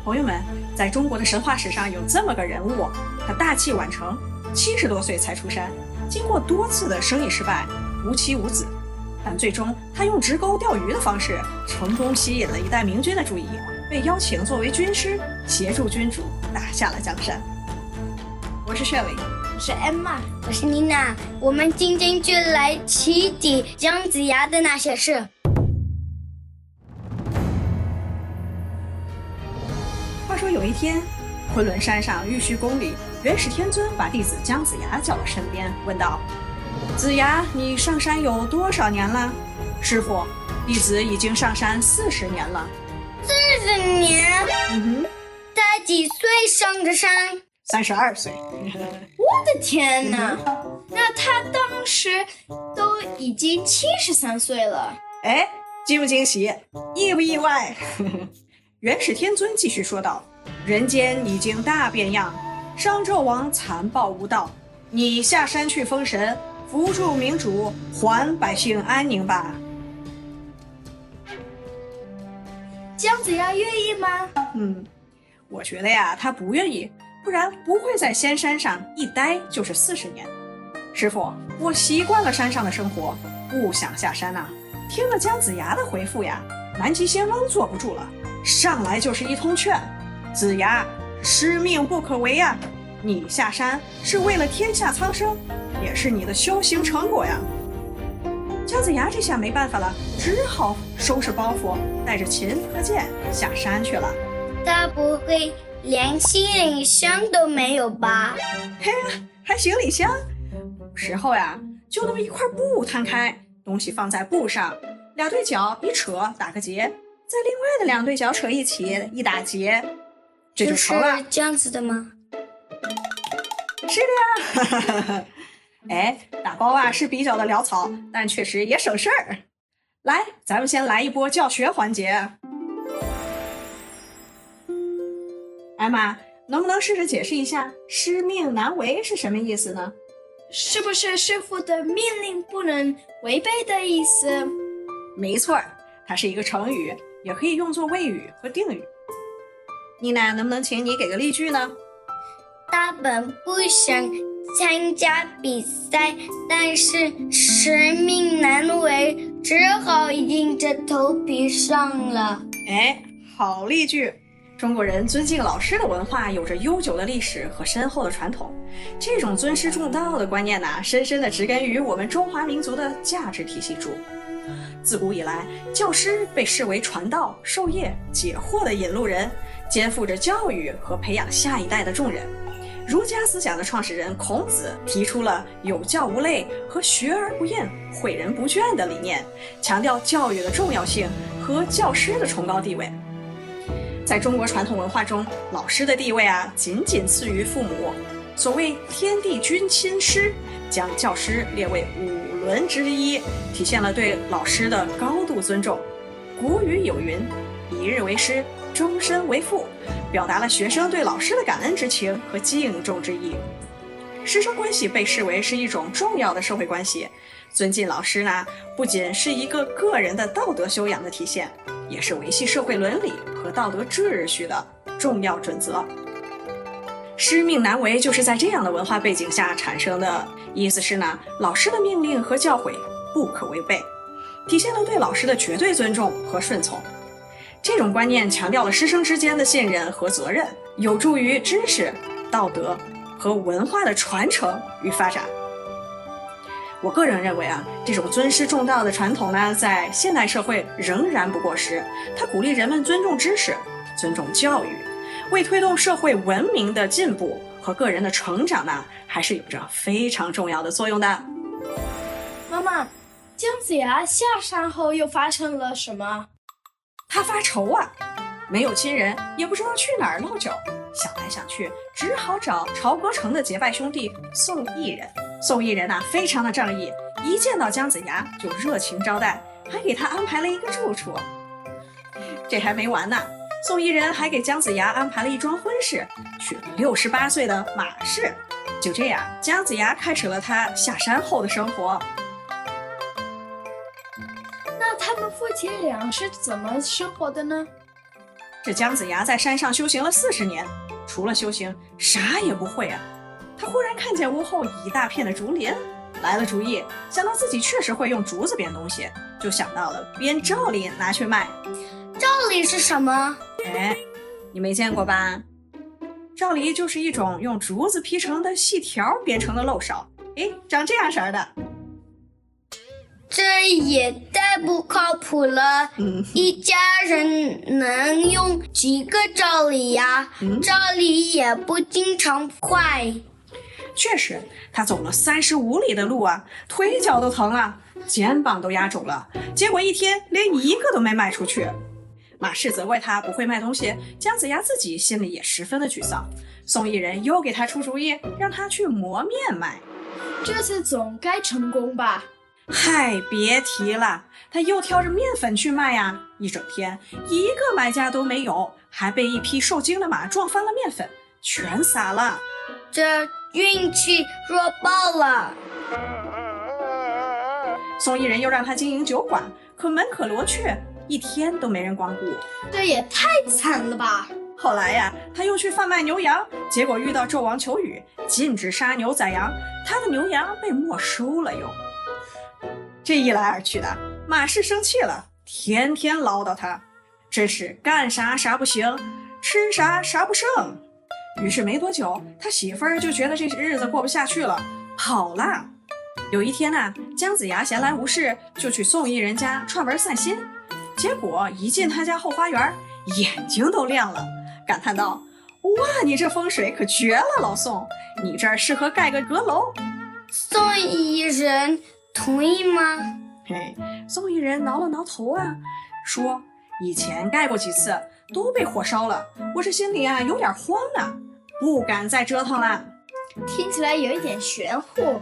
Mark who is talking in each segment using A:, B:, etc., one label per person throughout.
A: 朋友们，在中国的神话史上有这么个人物，他大器晚成，70多岁才出山，经过多次的生意失败，无妻无子，但最终他用直钩钓鱼的方式，成功吸引了一代明君的注意，被邀请作为军师，协助君主打下了江山。我是 Shelly，
B: 我是 Emma，
C: 我是妮娜。我们今天就来起底姜子牙的那些事。
A: 话说有一天，昆仑山上玉虚宫里，元始天尊把弟子姜子牙叫到身边，问道：“子牙，你上山有多少年了？”“师父，弟子已经上山40年了。
C: ”“40年？”“他几岁上的山
A: ？”“32岁。”“
B: 我的天哪！那他当时都已经73岁了。”“
A: 哎，惊不惊喜？意不意外？”元始天尊继续说道：“人间已经大变样，商纣王残暴无道，你下山去封神，扶助明主，还百姓安宁吧。”“
B: 姜子牙愿意吗？”“
A: 我觉得呀，他不愿意，不然不会在仙山上一待就是40年。师父，我习惯了山上的生活，不想下山啊。”听了姜子牙的回复呀，南极仙翁坐不住了，上来就是一通劝：“子牙，师命不可违呀！你下山是为了天下苍生，也是你的修行成果呀。”姜子牙这下没办法了，只好收拾包袱，带着琴和剑下山去了。
C: 他不会连行李箱都没有吧？
A: 嘿，还行李箱？时候呀，就那么一块布摊开，东西放在布上，2对角一扯，打个结，再另外的2对角扯一起，一打结，这就成了。
C: 是这样子的吗？
A: 是的呀。哎，打包啊是比较的潦草，但确实也省事儿。来，咱们先来一波教学环节。艾玛，能不能试着解释一下“师命难违”是什么意思呢？
B: 是不是师父的命令不能违背的意思？
A: 没错，它是一个成语，也可以用作谓语和定语。妮娜，能不能请你给个例句呢？
C: 大本不想参加比赛，但是使命难违，只好硬着头皮上了。
A: 哎，好例句。中国人尊敬老师的文化有着悠久的历史和深厚的传统，这种尊师重道的观念深深地植根于我们中华民族的价值体系中。自古以来，教师被视为传道、授业、解惑的引路人，肩负着教育和培养下一代的重任。儒家思想的创始人孔子提出了有教无类和学而不厌、诲人不倦的理念，强调教育的重要性和教师的崇高地位。在中国传统文化中，老师的地位仅仅次于父母。所谓天地君亲师，将教师列为5伦之一，体现了对老师的高度尊重。古语有云：“一日为师，终身为父”，表达了学生对老师的感恩之情和敬重之意。师生关系被视为是一种重要的社会关系，尊敬老师不仅是一个个人的道德修养的体现，也是维系社会伦理和道德秩序的重要准则。师命难违就是在这样的文化背景下产生的，意思是老师的命令和教诲不可违背，体现了对老师的绝对尊重和顺从。这种观念强调了师生之间的信任和责任，有助于知识、道德和文化的传承与发展。我个人认为这种尊师重道的传统在现代社会仍然不过时。它鼓励人们尊重知识，尊重教育，为推动社会文明的进步和个人的成长还是有着非常重要的作用的。
B: 妈妈，姜子牙下山后又发生了什么？
A: 他发愁没有亲人，也不知道去哪儿落脚，想来想去，只好找朝歌城的结拜兄弟宋义人。宋义人非常的仗义，一见到姜子牙就热情招待，还给他安排了一个住处。这还没完宋义人还给姜子牙安排了一桩婚事，娶了68岁的马氏。就这样，姜子牙开始了他下山后的生活。
B: 那他们夫妻俩是怎么生活的呢？
A: 这姜子牙在山上修行了40年，除了修行啥也不会啊。他忽然看见屋后一大片的竹林，来了主意，想到自己确实会用竹子编东西，就想到了编罩笠拿去卖。
C: 罩笠是什么？
A: 哎，你没见过吧？罩笠就是一种用竹子劈成的细条编成的漏勺，哎，长这样式儿的。
C: 这也太不靠谱了。一家人能用几个罩笠呀？罩笠也不经常坏。
A: 确实，他走了35里的路啊，腿脚都疼了，肩膀都压肿了，结果一天连一个都没卖出去。马氏责怪他不会卖东西，姜子牙自己心里也十分的沮丧。宋义人又给他出主意，让他去磨面卖。
B: 这次总该成功吧？
A: 嗨，别提了，他又挑着面粉去卖呀，一整天一个买家都没有，还被一匹受惊的马撞翻了面粉，全洒了。
C: 这运气弱爆了。
A: 宋义人又让他经营酒馆，可门可罗雀，一天都没人光顾。
B: 这也太惨了吧！
A: 后来呀，他又去贩卖牛羊，结果遇到纣王求雨，禁止杀牛宰羊，他的牛羊被没收了又。这一来二去的，马氏生气了，天天唠叨他，真是干啥啥不行，吃啥啥不剩。于是没多久，他媳妇儿就觉得这日子过不下去了，跑了。有一天呢，姜子牙闲来无事，就去宋义人家串门散心，结果一进他家后花园，眼睛都亮了，感叹道：哇，你这风水可绝了，老宋，你这儿适合盖个阁楼。
C: 宋义人同意吗？
A: 嘿，宋义人挠了挠头啊，说以前盖过几次都被火烧了，我这心里啊有点慌呢，不敢再折腾了。
B: 听起来有一点玄乎。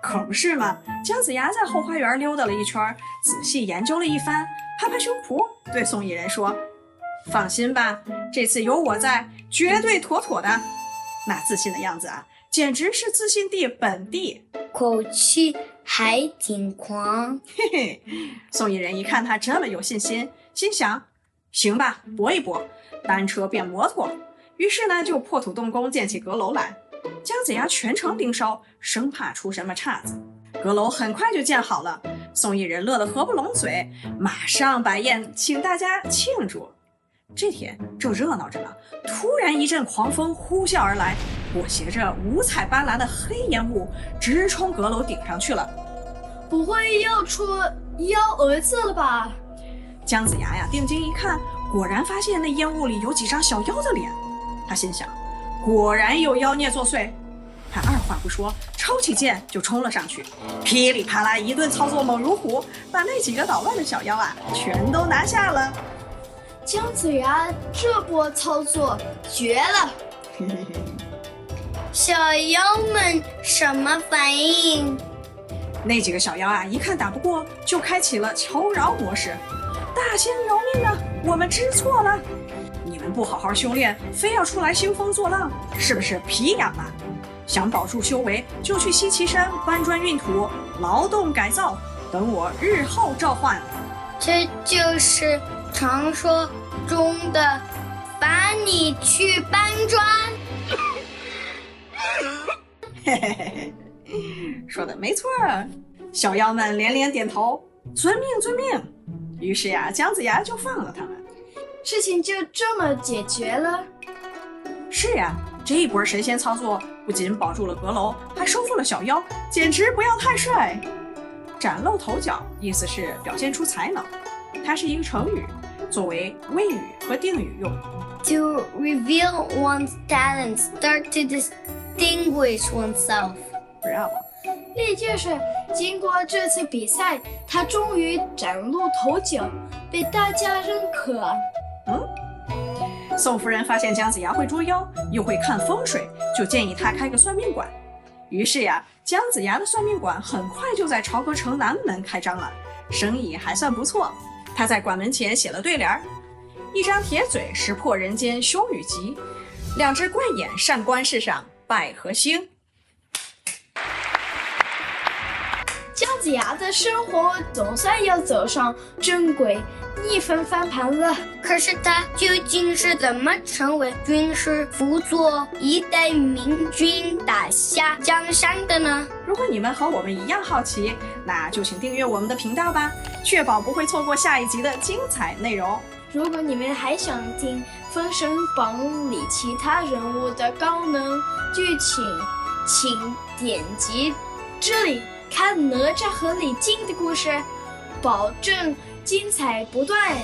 A: 可不是嘛，姜子牙在后花园溜达了一圈，仔细研究了一番，拍拍胸脯对宋义人说：放心吧，这次有我在，绝对妥妥的。那自信的样子啊，简直是自信地本地，
C: 口气还挺狂。
A: 嘿嘿，宋义人一看他这么有信心，心想行吧，搏一搏，单车变摩托。于是呢，就破土动工建起阁楼来。姜子牙全程盯梢，生怕出什么岔子。阁楼很快就建好了，宋义人乐得合不拢嘴，马上摆宴请大家庆祝。这天正热闹着呢，突然一阵狂风呼啸而来，裹挟着五彩斑斓的黑烟雾，直冲阁楼顶上去了。
B: 不会要出幺蛾子了吧？
A: 姜子牙呀，定睛一看，果然发现那烟雾里有几张小妖的脸。他心想，果然有妖孽作祟。他二话不说，抄起剑就冲了上去，噼里啪啦一顿操作猛如虎，把那几个捣乱的小妖啊全都拿下了。
B: 姜子牙这波操作绝了！
C: 小妖们什么反应？
A: 那几个小妖啊，一看打不过，就开启了求饶模式。大仙饶命啊，我们知错了，你们不好好修炼，非要出来兴风作浪，是不是皮痒了？想保住修为，就去西岐山搬砖运土，劳动改造，等我日后召唤。
C: 这就是传说中的罚你去搬砖。
A: 嘿嘿嘿嘿，说的没错，小妖们连连点头，遵命遵命。于是呀，姜子牙就放了他们。
B: 事情就这么解决了？
A: 是呀，这一波神仙操作不仅保住了阁楼，还收复了小妖，简直不要太帅。崭露头角意思是表现出才能，它是一个成语，作为谓语和定语用。
C: To reveal one's talents, start to distinguish oneself.
A: Bravo。
B: 也就是经过这次比赛，他终于崭露头角，被大家认可。
A: 宋夫人发现姜子牙会捉妖，又会看风水，就建议他开个算命馆。于是呀，姜子牙的算命馆很快就在朝歌城南门开张了，生意还算不错。他在馆门前写了对联：一张铁嘴识破人间凶与吉，两只怪眼善观世上百合星。
B: 姜子牙的生活总算要走上正轨，逆风翻盘了。
C: 可是他究竟是怎么成为军师辅佐一代明君打下江山的呢？
A: 如果你们和我们一样好奇，那就请订阅我们的频道吧，确保不会错过下一集的精彩内容。
B: 如果你们还想听《封神榜》里其他人物的高能剧情，请点击这里看哪吒和李靖的故事，保证精彩不断。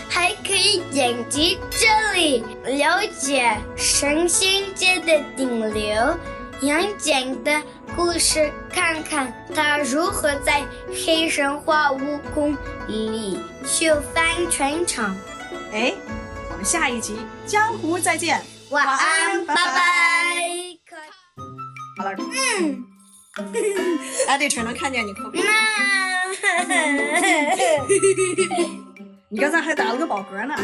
C: 还可以点击这里了解神仙界的顶流杨戬的故事，看看他如何在黑神话悟空里秀翻全场。
A: 哎，我们下一集江湖再见，
C: 晚安，拜拜。
A: 好了，editor 能看见你口鼻。你刚才还打了个饱嗝呢。